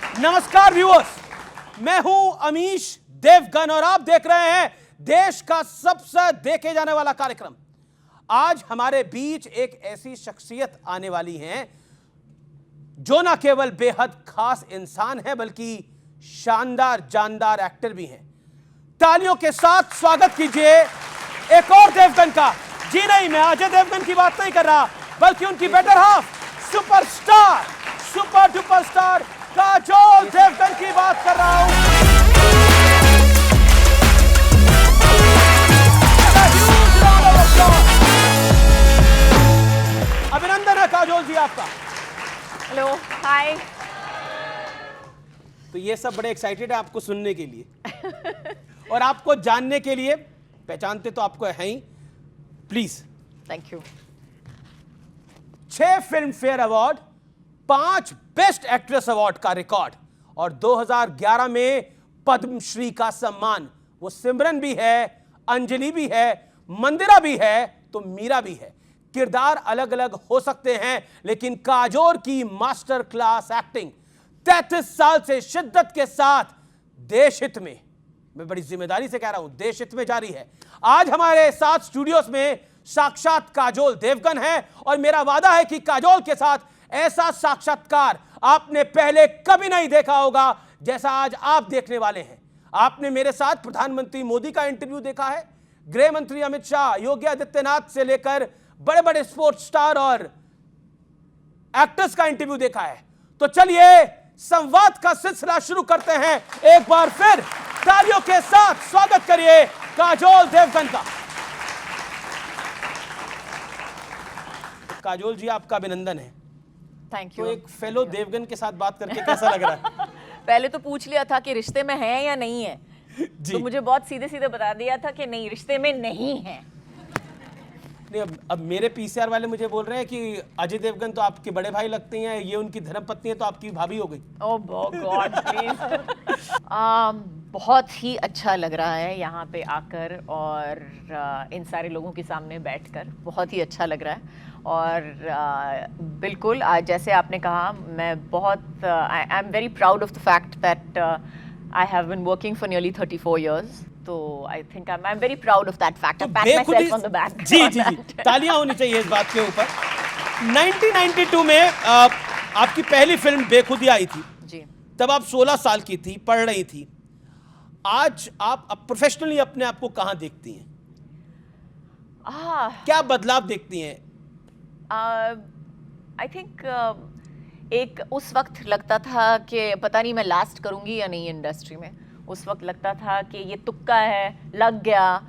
नमस्कार व्यूअर्स, मैं हूं अमीश देवगन और आप देख रहे हैं देश का सबसे देखे जाने वाला कार्यक्रम। आज हमारे बीच एक ऐसी शख्सियत आने वाली हैं जो ना केवल बेहद खास इंसान है बल्कि शानदार जानदार एक्टर भी हैं। तालियों के साथ स्वागत कीजिए एक और देवगन का। जी नहीं, मैं अजय देवगन की बात नहीं कर रहा बल्कि उनकी better half superstar, super duper star Kajol Devgan की बात कर रहा हूं। अभिनंदन है काजोल जी आपका। हेलो, हाय। तो ये सब बड़े एक्साइटेड है आपको सुनने के लिए और आपको जानने के लिए। पहचानते तो आपको है ही, please. Thank you. 6 Filmfare award, 5 best actress award का रिकॉर्ड और 2011 में पद्मश्री का सम्मान। वो सिमरन भी है, अंजलि भी है, मंदिरा भी है तो मीरा भी है। किरदार अलग अलग हो सकते हैं लेकिन काजोल की मास्टर क्लास एक्टिंग 33 साल से शिद्दत के साथ देश हित में, मैं बड़ी जिम्मेदारी से कह रहा हूं, देश हित में जारी है। आज हमारे साथ स्टूडियोज में साक्षात काजोल देवगन है और मेरा वादा है कि काजोल के साथ ऐसा साक्षात्कार आपने पहले कभी नहीं देखा होगा जैसा आज आप देखने वाले हैं। आपने मेरे साथ प्रधानमंत्री मोदी का इंटरव्यू देखा है, गृह मंत्री अमित शाह, योगी आदित्यनाथ से लेकर बड़े बड़े स्पोर्ट्स स्टार और एक्टर्स का इंटरव्यू देखा है। तो चलिए संवाद का सिलसिला शुरू करते हैं। एक बार फिर तालियों के साथ स्वागत करिए काजोल देवगन का। काजोल जी आपका अभिनंदन है। Thank you. तो एक फेलो देवगन के साथ बात करके कैसा लग रहा है? पहले तो पूछ लिया था कि रिश्ते में है या नहीं है जी। तो मुझे बहुत सीधे सीधे बता दिया था कि नहीं, रिश्ते में नहीं है। नहीं, अब मेरे पीसीआर वाले मुझे बोल रहे हैं कि अजय देवगन तो आपके बड़े भाई लगते हैं, ये उनकी धर्मपत्नी है तो आपकी भाभी हो गई। ओह गॉड प्लीज। बहुत ही अच्छा लग रहा है यहाँ पे आकर और इन सारे लोगों के सामने बैठकर बहुत ही अच्छा लग रहा है। और बिल्कुल आज जैसे आपने कहा, मैं बहुत I am very proud of the fact that I have been working for nearly 34 years। तो I think I am very proud of that fact. I pat myself on the back. जी जी जी, तालियां होनी चाहिए इस बात के ऊपर। 1992 में आपकी पहली फिल्म बेखुदी आई थी जी। तब आप 16 साल की थी, पढ़ रही थी। आज आप प्रोफेशनली अपने आप को कहां देखती हैं? क्या बदलाव देखती हैं? आई थिंक एक उस वक्त लगता था कि पता नहीं मैं लास्ट करूंगी या नहीं इंडस्ट्री में। उस वक्त लगता था कि ये तुक्का है, लग गया,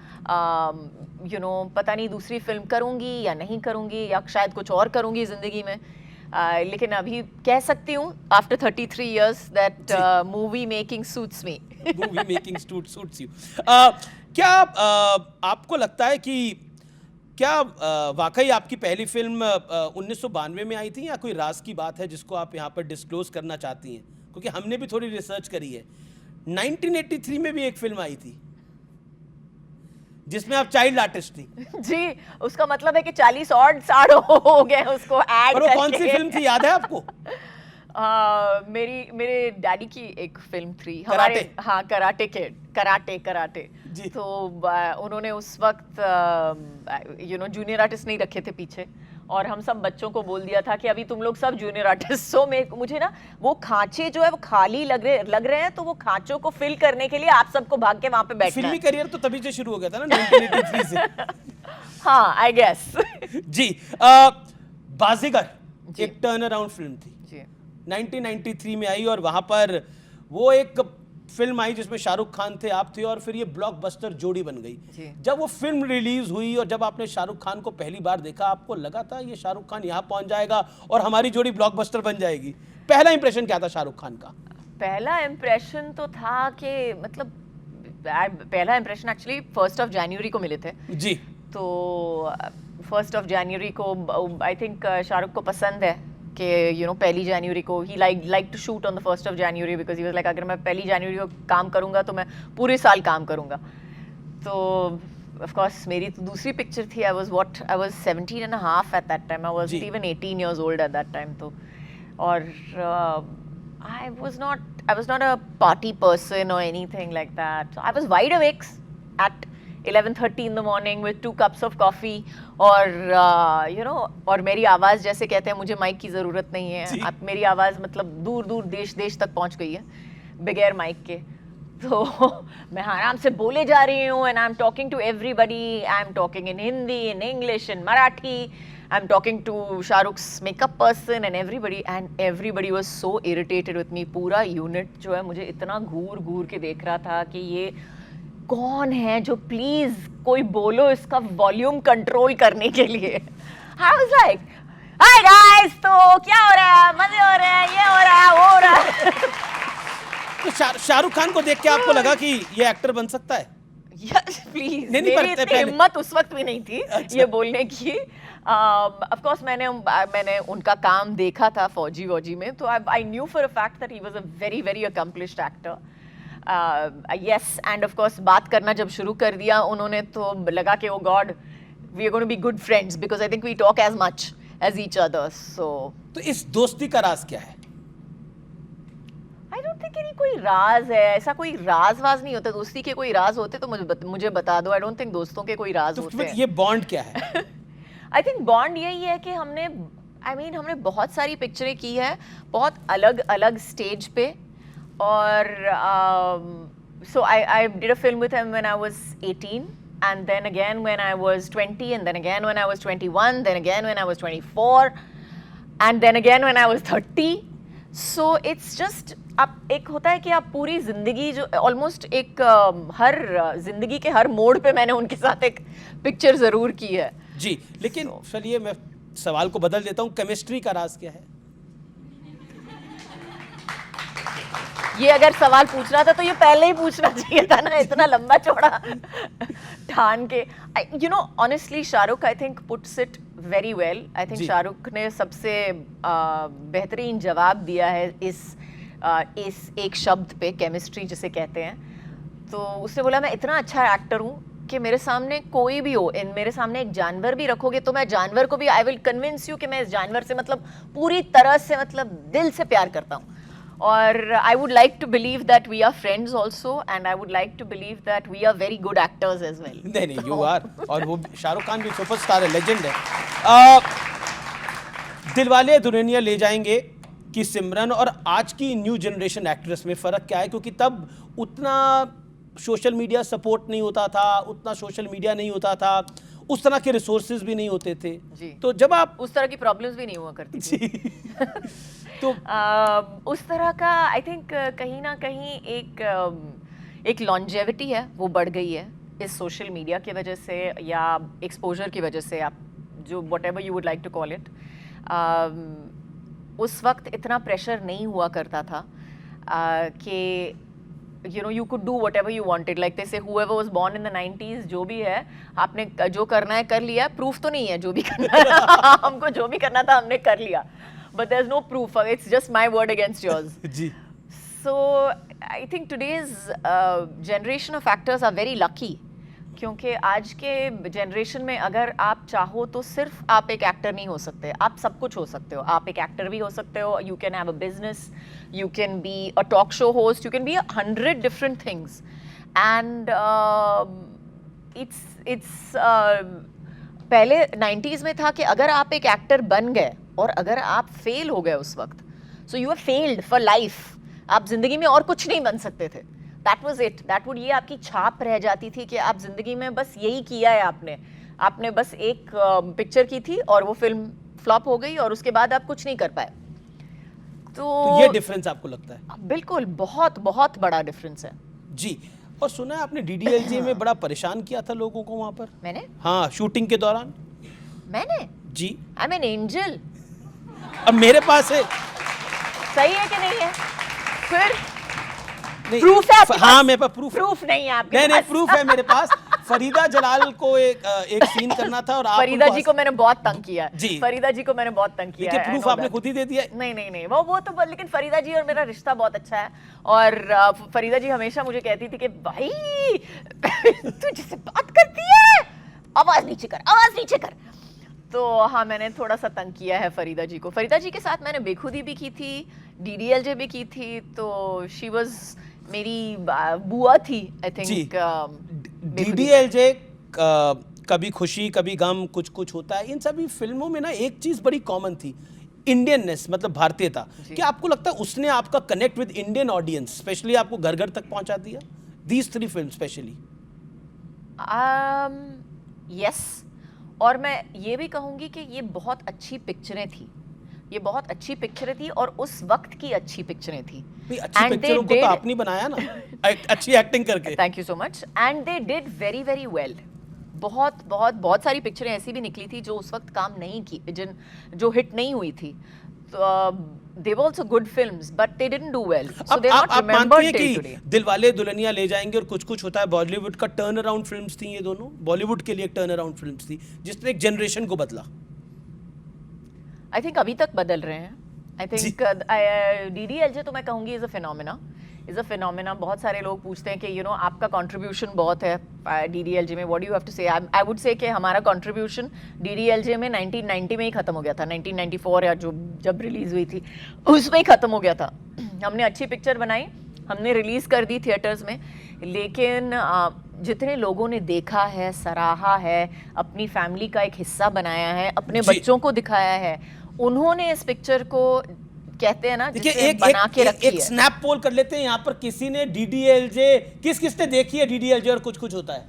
पता नहीं दूसरी फिल्म करूंगी या नहीं करूंगी या शायद कुछ और करूंगी ज़िंदगी में। लेकिन अभी कह सकती हूँ after 33 years that movie making suits me. Movie making suits you. क्या आपको लगता है कि क्या वाकई आपकी पहली फिल्म 1992 में आई थी या कोई राज की बात है जिसको आप यहाँ पर डिस्क्लोज करना चाहती हैं? क्योंकि हमने भी थोड़ी रिसर्च करी है। 1983 में भी एक फिल्म आई थी जिसमें आप चाइल्ड आर्टिस्ट थी। जी, उसका मतलब है कि 40 और साल हो गए उसको ऐड पर वो कौन सी फिल्म थी, याद है आपको? मेरे डैडी की एक फिल्म थी हमारे। हाँ, कराटे किड, कराटे जी। तो उन्होंने उस वक्त जूनियर आर्टिस्ट नहीं रखे थे पीछे और हम सब बच्चों को बोल दिया था कि अभी तुम लोग सब जूनियर आर्टिस्ट हो। मुझे ना वो खांचे जो है वो खाली लग रहे हैं, तो वो खांचों को फिल करने के लिए आप सबको भाग के वहां पे बैठना। फिल्मी करियर तो तभी से शुरू हो गया था ना 1983 से। हाँ, आई गेस। जी। बाजीगर एक टर्न अराउंड फिल्म थी जी। 1993 में आई और वहां पर वो एक फिल्म आई जिसमें शाहरुख खान थे, आप थे और फिर ये ब्लॉकबस्टर जोड़ी बन गई। जब वो फिल्म रिलीज हुई और जब आपने शाहरुख खान को पहली बार देखा, आपको लगा था ये शाहरुख खान यहाँ पहुंच जाएगा और हमारी जोड़ी ब्लॉकबस्टर बन जाएगी? पहला इंप्रेशन क्या था शाहरुख खान का? पहला इंप्रेशन तो था कि मतलब पहला इंप्रेशन एक्चुअली 1 जनवरी को मिले थे जी। तो 1 जनवरी को आई थिंक शाहरुख को पसंद है कि पहली जनवरी को ही like to shoot on the 1 जनवरी बिकॉज ही वाज लाइक अगर मैं पहली जनवरी को काम करूंगा तो मैं पूरे साल काम करूंगा। तो ऑफ कोर्स मेरी तो दूसरी पिक्चर थी। I was 17 and a half at that time. I wasn't even 18 years old at that time. तो और I was not a party person or anything like that. So I was wide awake at 11:30 in the morning with 2 cups of coffee और और मेरी आवाज़ जैसे कहते हैं मुझे माइक की ज़रूरत नहीं है. अब मेरी आवाज़ मतलब दूर दूर देश देश तक पहुंच गई है बगैर माइक के. तो मैं आराम से बोले जा रही हूँ and I'm talking to everybody. I'm talking in Hindi, in English, in Marathi. I'm talking to Shahrukh's makeup person and everybody was so irritated with me. पूरा यूनिट जो है मुझे इतना घूर घूर के देख रहा था कि ये कौन है जो प्लीज कोई बोलो इसका वॉल्यूम कंट्रोल करने के लिए. I was like, hi guys, तो क्या हो रहा है, मजे हो रहे हैं, ये हो रहा है, वो हो रहा है. तो शाहरुख खान को देख के आपको लगा कि ये एक्टर बन सकता है? Yes, please. नहीं, मेरी इतनी हिम्मत उस वक्त भी नहीं थी ये बोलने की. Of course मैंने उनका काम देखा था फौजी में, तो I knew for a fact that he was a very very accomplished actor. Yes, and of course बात करना जब शुरू कर दिया उन्होंने तो लगा कि oh God, we are going to be good friends because I think we talk as much as each other. So तो इस दोस्ती का राज क्या है? I don't think any कोई राज है, ऐसा कोई राज नहीं होता. दोस्ती के कोई राज होते तो मुझे बता दो. I don't think दोस्तों के कोई राज होते हैं. ये बॉन्ड क्या है? I think बॉन्ड यही है कि हमने बहुत सारी पिक्चरें की है बहुत अलग अलग स्टेज पे. और so I did a film with him when I was 18, and then again when I was 20, and then again when I was 21, then again when I was 24, and then again when I was 30. So it's just आप एक होता है कि आप पूरी जिंदगी जो almost एक हर जिंदगी के हर मोड़ पे मैंने उनके साथ एक पिक्चर जरूर की है. जी, लेकिन चलिए मैं सवाल को बदल देता हूँ. केमिस्ट्री का राज क्या है? ये अगर सवाल पूछ रहा था तो ये पहले ही पूछना चाहिए था ना, इतना लंबा चौड़ा ठान के. Honestly Shahrukh I think puts it very well. I think Shahrukh ने सबसे बेहतरीन जवाब दिया है इस एक शब्द पे, केमिस्ट्री जिसे कहते हैं. तो उसने बोला मैं इतना अच्छा एक्टर हूँ कि मेरे सामने कोई भी हो, मेरे सामने एक जानवर भी रखोगे तो मैं जानवर को भी आई विल कन्विंस यू कि मैं इस जानवर से मतलब पूरी तरह से मतलब दिल से प्यार करता हूँ. और I would like to believe that we are friends also, and I would like to believe that we are very good actors as well. नहीं, you are. और वो शाहरुख खान भी सुपरस्टार है, लेजेंड है. दिलवाले दुल्हनिया ले जाएंगे कि सिमरन और आज की न्यू जनरेशन एक्ट्रेस में फ़र्क क्या है? क्योंकि तब उतना सोशल मीडिया सपोर्ट नहीं होता था, उतना सोशल मीडिया नहीं होता था, उस तरह के रिसोर्सेज भी नहीं होते थे. तो जब आप उस तरह की प्रॉब्लम्स भी नहीं हुआ करती थी. तो उस तरह का आई थिंक कहीं ना कहीं एक लॉन्जेविटी है वो बढ़ गई है इस सोशल मीडिया की वजह से या एक्सपोजर की वजह से, आप जो whatever you would like to call it. उस वक्त इतना प्रेशर नहीं हुआ करता था कि you could do whatever you wanted. Like they say, whoever was born in the 90s, जो भी है आपने जो करना है कर लिया. प्रूफ तो नहीं है जो भी करना है. हमको जो भी करना था हमने कर लिया. But there's no proof. It's just my word against yours. Ji. So I think today's generation of actors are very lucky. क्योंकि आज के जनरेशन में अगर आप चाहो तो सिर्फ आप एक एक्टर नहीं हो सकते, आप सब कुछ हो सकते हो. आप एक एक्टर भी हो सकते हो. You can have a business, you can be a talk show host, you can be 100 different things. And it's पहले 90s में था कि अगर आप एक एक्टर बन गए और अगर आप फेल हो गए उस वक्त, so you are failed for life. आप जिंदगी में और कुछ नहीं बन सकते थे. That was it. That would ये आपकी छाप रह जाती थी कि आप जिंदगी में बस यही किया है. आपने बस एक पिक्चर की थी और वो फिल्म फ्लॉप हो गई और उसके बाद आप कुछ नहीं कर पाए. तो ये डिफरेंस आपको लगता है? बिल्कुल, बहुत बहुत बड़ा डिफरेंस है. जी. और सुना है आपने DDLJ में बड़ा परेशान किया था लोगों को वहां पर? मैंने? हाँ, शूटिंग के दौरान. मैंने? जी. I am an angel. अब मेरे पास है. सही है कि नहीं है? फिर प्रूफ है? हाँ, मेरे पास प्रूफ नहीं है आपके पास? नहीं, प्रूफ है मेरे पास. फरीदा जलाल को एक सीन करना था और आप फरीदा जी को मैंने बहुत तंग किया. जी. फरीदा जी को मैंने बहुत तंग किया. लेकिन प्रूफ आपने खुद ही दे दिया. नहीं वो तो, लेकिन फरीदा जी और मेरा रिश्ता बहुत अच्छा है. और फरीदा जी हमेशा मुझे कहती थी कि भाई तू जिससे बात करती है आवाज नीचे कर. तो हाँ, मैंने थोड़ा सा तंग किया है फरीदा जी को. फरीदा जी के साथ मैंने बेखुदी भी की थी, DDLJ भी की थी, तो शी वाज मेरी बुआ थी, आई थिंक। DDLJ, कभी खुशी कभी गम, कुछ कुछ होता है, इन सभी फिल्मों में ना एक चीज बड़ी कॉमन थी, इंडियननेस, मतलब भारतीयता। क्या आपको लगता है उसने आपका connect with Indian audience specially आपको घर घर तक पहुंचा दिया, दीज 3 फिल्म स्पेशली? यस, और मैं ये भी कहूँगी कि ये बहुत अच्छी पिक्चरें थी, ये बहुत अच्छी पिक्चरें थी और उस वक्त की अच्छी पिक्चरें थी। अच्छी पिक्चरों को तो आपने बनाया ना अच्छी एक्टिंग करके। Thank you so much. And they did very very well. बहुत बहुत बहुत सारी पिक्चरें ऐसी भी निकली थी जो उस वक्त काम नहीं की, जो हिट नहीं हुई थी। तो they were also good films but they didn't do well, so they're not remembered till today. Dilwale Dulhania ले जाएंगे और कुछ कुछ होता है, बॉलीवुड का टर्न अराउंड फिल्म्स थी ये दोनों, बॉलीवुड के लिए एक टर्न अराउंड फिल्म्स थी जिसने एक जनरेशन को बदला। आई थिंक अभी तक बदल रहे हैं। आई थिंक DDLJ तो मैं कहूँगी इज अ फिनोमेना। बहुत सारे लोग पूछते हैं कि यू नो आपका कंट्रीब्यूशन बहुत है DDLJ में, what do you have to say? I would say कि हमारा कंट्रीब्यूशन DDLJ में 1990 में ही खत्म हो गया था, 1994 या जब रिलीज हुई थी उसमें ही खत्म हो गया था। हमने अच्छी पिक्चर बनाई, हमने रिलीज कर दी थिएटर्स में, लेकिन जितने लोगों ने देखा है, सराहा है, अपनी फैमिली का एक हिस्सा बनाया है, अपने बच्चों को दिखाया है, उन्होंने इस पिक्चर को कहते हैं ना जिसे बना के रखी है। एक स्नैप पोल कर लेते हैं यहाँ पर, किसी ने DDLJ, किसने देखी है DDLJ और कुछ कुछ होता है?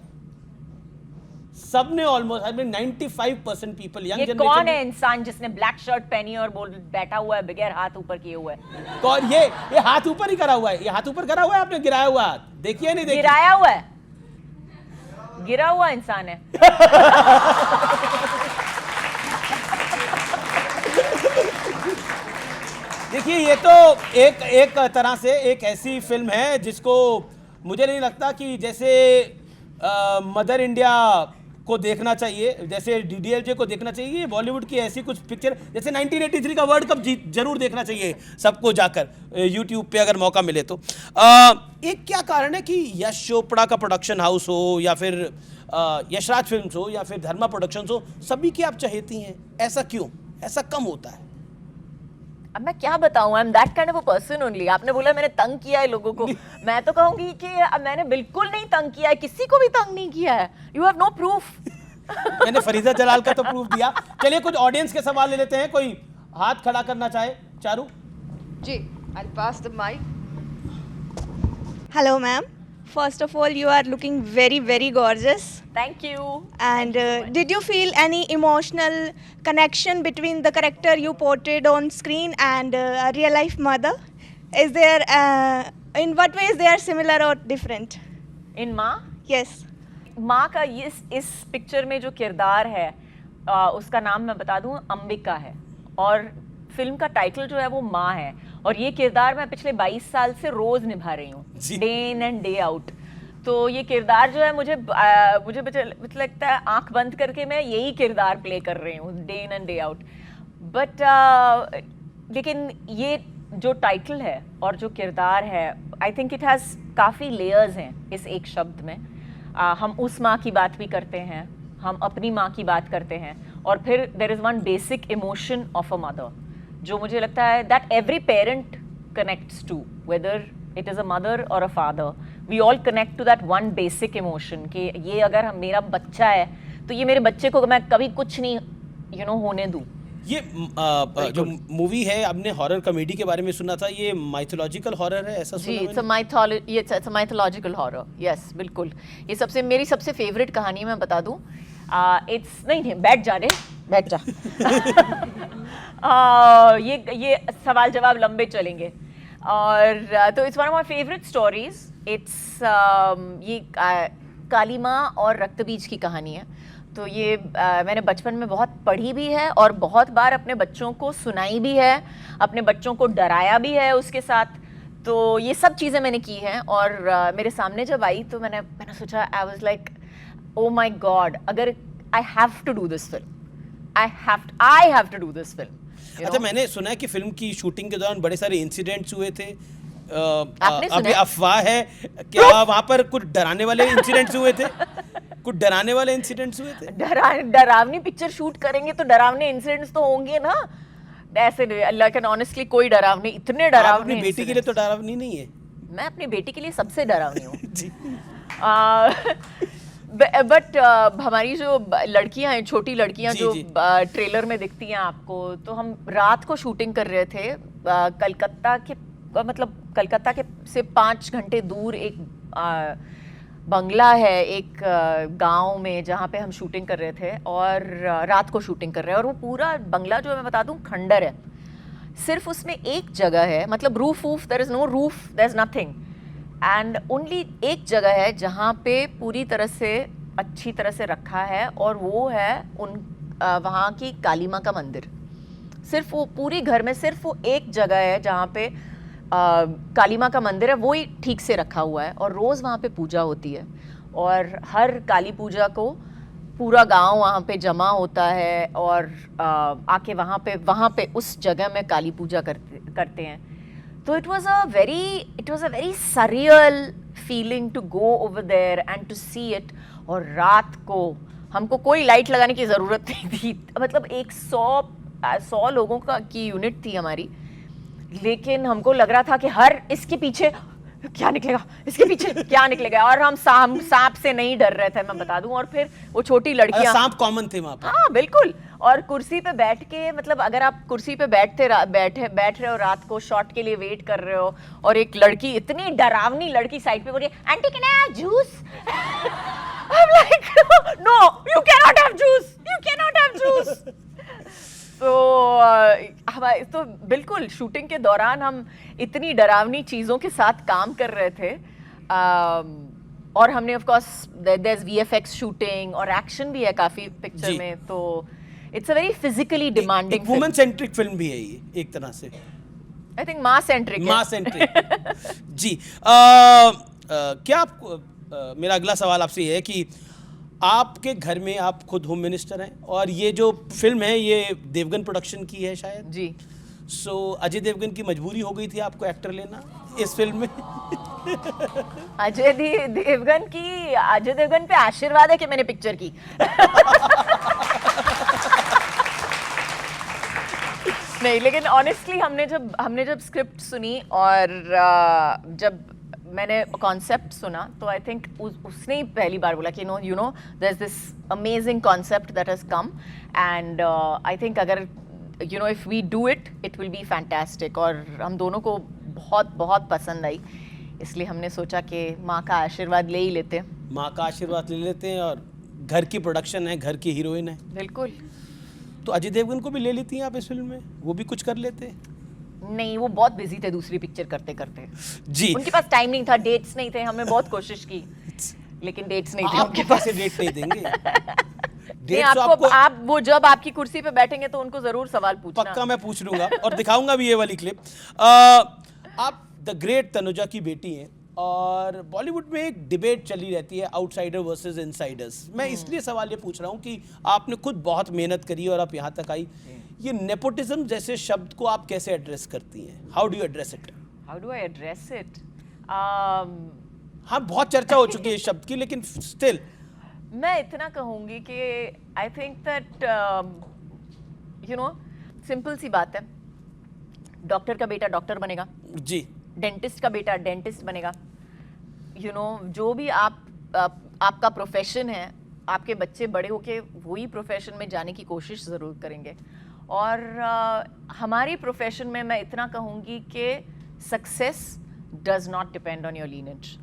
सबने almost, I mean 95% people, young generation. कौन है इंसान जिसने ब्लैक शर्ट पहनी और बैठा हुआ है बगैर हाथ ऊपर किए हुए? कौन? ये हाथ ऊपर ही करा हुआ है, ये हाथ ऊपर करा हुआ है, आपने गिराया हुआ हाथ देखिए? नहीं देखिए, गिराया हुआ है, गिरा हुआ इंसान है। देखिए ये तो एक तरह से एक ऐसी फिल्म है जिसको मुझे नहीं लगता कि जैसे मदर इंडिया को देखना चाहिए, जैसे DDLJ को देखना चाहिए, बॉलीवुड की ऐसी कुछ पिक्चर जैसे 1983 का वर्ल्ड कप जरूर देखना चाहिए सबको जाकर, यूट्यूब पे अगर मौका मिले तो। एक क्या कारण है कि यश चोपड़ा का प्रोडक्शन हाउस हो या फिर यशराज फिल्म्स हो या फिर धर्मा प्रोडक्शंस हो, सभी की आप चहेती हैं, ऐसा क्यों? ऐसा कम होता है? अब मैं क्या बताऊं, I am that kind of a person only. आपने बोला मैंने तंग किया है लोगों को, मैं तो कहूंगी कि मैंने बिल्कुल नहीं तंग किया है, किसी को भी तंग नहीं किया है। You have no proof. मैंने फरीदा जलाल का तो प्रूफ दिया। चलिए कुछ ऑडियंस के सवाल ले लेते हैं, कोई हाथ खड़ा करना चाहे? चारू जी, I'll pass the mic. Hello, ma'am. First of all, you are looking very, very gorgeous. Thank you. And did you feel any emotional connection between the character you portrayed on screen and a real life mother? Is there, in what ways they are similar or different? In माँ? Yes. माँ का इस picture में जो किरदार है उसका नाम मैं बता दूं, अंबिका है, और फिल्म का टाइटल जो है वो माँ है, और ये किरदार मैं पिछले 22 साल से रोज निभा रही हूँ, day in and day out. तो ये किरदार जो है मुझे लगता है आंख बंद करके मैं यही किरदार प्ले कर रही हूँ, day in and day out. But लेकिन ये जो टाइटल है और जो किरदार है, आई थिंक इट हैज़ काफ़ी लेयर्स हैं इस एक शब्द में। हम उस माँ की बात भी करते हैं, हम अपनी माँ की बात करते हैं, और फिर there is one basic emotion of a mother जो मुझे लगता है that every parent connects to, whether it is a mother और a father, we all connect to that one basic emotion कि ये अगर मेरा बच्चा है तो ये मेरे बच्चे को मैं कभी कुछ नहीं होने दूँ। ये जो मूवी है, आपने हॉरर कॉमेडी के बारे में सुना था, ये माइथोलॉजिकल हॉरर है, ऐसा सुना? जी, it's a mythological horror, yes बिल्कुल। ये मेरी सबसे फेवरेट कहानी मैं बता दूं, इट्स नहीं बैठ जा ये सवाल जवाब लंबे चलेंगे, और तो it's one of my favourite stories. It's ये काली माँ और रक्तबीज की कहानी है। तो ये मैंने बचपन में बहुत पढ़ी भी है और बहुत बार अपने बच्चों को सुनाई भी है, अपने बच्चों को डराया भी है उसके साथ। तो ये सब चीज़ें मैंने की हैं, और मेरे सामने जब आई तो मैंने सोचा, I was like oh my God, अगर I have to do this film, I have to do this film. अच्छा, मैंने सुना है कि फिल्म की शूटिंग के दौरान बड़े सारे इंसिडेंट्स हुए थे। आपने सुना? अभी अफवाह है क्या वहाँ पर कुछ डराने वाले इंसिडेंट्स हुए थे? कुछ डराने वाले इंसिडेंट्स हुए थे? डरावनी पिक्चर शूट करेंगे तो डरावने इंसिडेंट्स तो होंगे ना। ऐसे लेकिन ऑनेस्टली कोई डरावनी, इतने आप डरावनी अपनी बेटी के लिए तो डरावनी नहीं है। मैं अपनी बेटी के लिए सबसे डरावनी हूँ। जी बट हमारी जो लड़कियां हैं, छोटी लड़कियां जी, जो जी। ट्रेलर में दिखती हैं आपको, तो हम रात को शूटिंग कर रहे थे कलकत्ता के, मतलब कलकत्ता के से 5 घंटे दूर एक बंगला है, एक गांव में, जहाँ पे हम शूटिंग कर रहे थे और रात को शूटिंग कर रहे हैं। और वो पूरा बंगला जो है, मैं बता दूं, खंडर है। सिर्फ उसमें एक जगह है, मतलब roof there is no roof, there is nothing, and only एक जगह है जहाँ पे पूरी तरह से अच्छी तरह से रखा है, और वो है वहाँ की काली माँ का मंदिर। सिर्फ वो पूरी घर में सिर्फ वो एक जगह है जहाँ पे काली माँ का मंदिर है, वो ही ठीक से रखा हुआ है, और रोज़ वहाँ पे पूजा होती है। और हर काली पूजा को पूरा गांव वहाँ पे जमा होता है, और आके वहाँ पे उस जगह में काली पूजा करते हैं। तो it was a very surreal feeling to go over there and to see it। और रात को हमको कोई लाइट लगाने की ज़रूरत नहीं थी, मतलब 100 लोगों की यूनिट थी हमारी, लेकिन हमको लग रहा था कि हर इसके पीछे क्या निकलेगा, इसके पीछे क्या निकलेगा, और हम सांप से नहीं डर रहे थे, मैं बता दूं। और फिर वो छोटी लड़कियां, सांप कॉमन थे वहाँ पर। हाँ बिल्कुल। और कुर्सी पे बैठ के, मतलब अगर आप कुर्सी पे बैठ रहे हो रात को, शॉट के लिए वेट कर रहे हो, और एक लड़की, इतनी डरावनी लड़की साइड पे बोल रही है, aunty can I have juice? I'm like, no, you cannot have juice, you cannot have juice। तो बिल्कुल शूटिंग के दौरान हम इतनी डरावनी चीज़ों के साथ काम कर रहे थे। और हमने of course there is VFX shooting, और एक्शन भी है काफ़ी पिक्चर में, तो it's a very physically demanding, women centric film भी है ये एक तरह से। I think mass centric. जी क्या आपको मेरा अगला सवाल आपसे ये है कि आपके घर में आप खुद होम मिनिस्टर हैं, और ये जो फिल्म है ये देवगन प्रोडक्शन की है शायद। जी। सो अजय देवगन की मजबूरी हो गई थी आपको एक्टर लेना इस फिल्म में? अजय देवगन पे आशीर्वाद है कि मैंने पिक्चर की। नहीं, लेकिन ऑनेस्टली हमने जब स्क्रिप्ट सुनी, और जब मैंने कॉन्सेप्ट सुना, तो आई थिंक उसने ही पहली बार बोला कि you know there is this amazing concept that has come, and I think अगर you know if we do it will be fantastic. और हम दोनों को बहुत पसंद आई, इसलिए हमने सोचा कि माँ का आशीर्वाद ले ही लेते हैं। माँ का आशीर्वाद ले लेते हैं, और घर की प्रोडक्शन है, घर की हीरोइन है। बिल्कुल। तो अजय देवगन को भी ले लेती हैं आप इस फिल्म में, वो भी कुछ कर लेते? नहीं, वो बहुत बिजी थे दूसरी पिक्चर करते करते जी। उनके पास टाइम नहीं था, डेट्स नहीं थे। हमने बहुत कोशिश की, लेकिन डेट्स नहीं थे आपके पास डेट नहीं देंगे। नहीं, आप वो जब आपकी कुर्सी पे बैठेंगे तो उनको जरूर सवाल पूछना। पक्का मैं पूछ लूंगा, और दिखाऊंगा भी ये वाली क्लिप। आप द ग्रेट तनुजा की बेटी हैं, और बॉलीवुड में एक डिबेट चली रहती है, आउटसाइडर वर्सेस इनसाइडर्स। मैं इसलिए सवाल ये पूछ रहा हूँ कि आपने खुद बहुत मेहनत करी और आप यहाँ तक आई, ये नेपोटिज्म जैसे शब्द को आप कैसे एड्रेस करती हैं? How do you address it? How do I address it? हाँ, बहुत चर्चा हो चुकी है इस शब्द की, लेकिन स्टिल मैं इतना कहूँगी कि I think that you know, simple सी बात है, डॉक्टर का बेटा डॉक्टर बनेगा जी, डेंटिस्ट का बेटा डेंटिस्ट बनेगा। यू नो, जो भी आपका प्रोफेशन है, आपके बच्चे बड़े होके वही प्रोफेशन में जाने की कोशिश ज़रूर करेंगे। और हमारी प्रोफेशन में मैं इतना कहूँगी कि success does not depend on your lineage.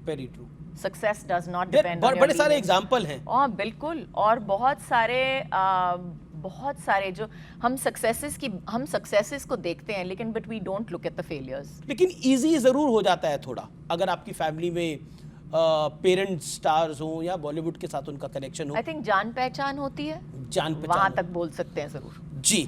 Very true. Success does not depend on your बड़े सारे एग्जाम्पल हैं। और बिल्कुल, और बहुत सारे जो हम सक्सेसेस को देखते हैं, लेकिन but we don't look at the failures. लेकिन इजी जरूर हो जाता है थोड़ा, अगर आपकी फैमिली में पेरेंट्स स्टार्स हो या बॉलीवुड के साथ उनका कनेक्शन हो। आई थिंक जान पहचान होती है, जान पहचान वहां तक बोल सकते हैं जरूर। जी।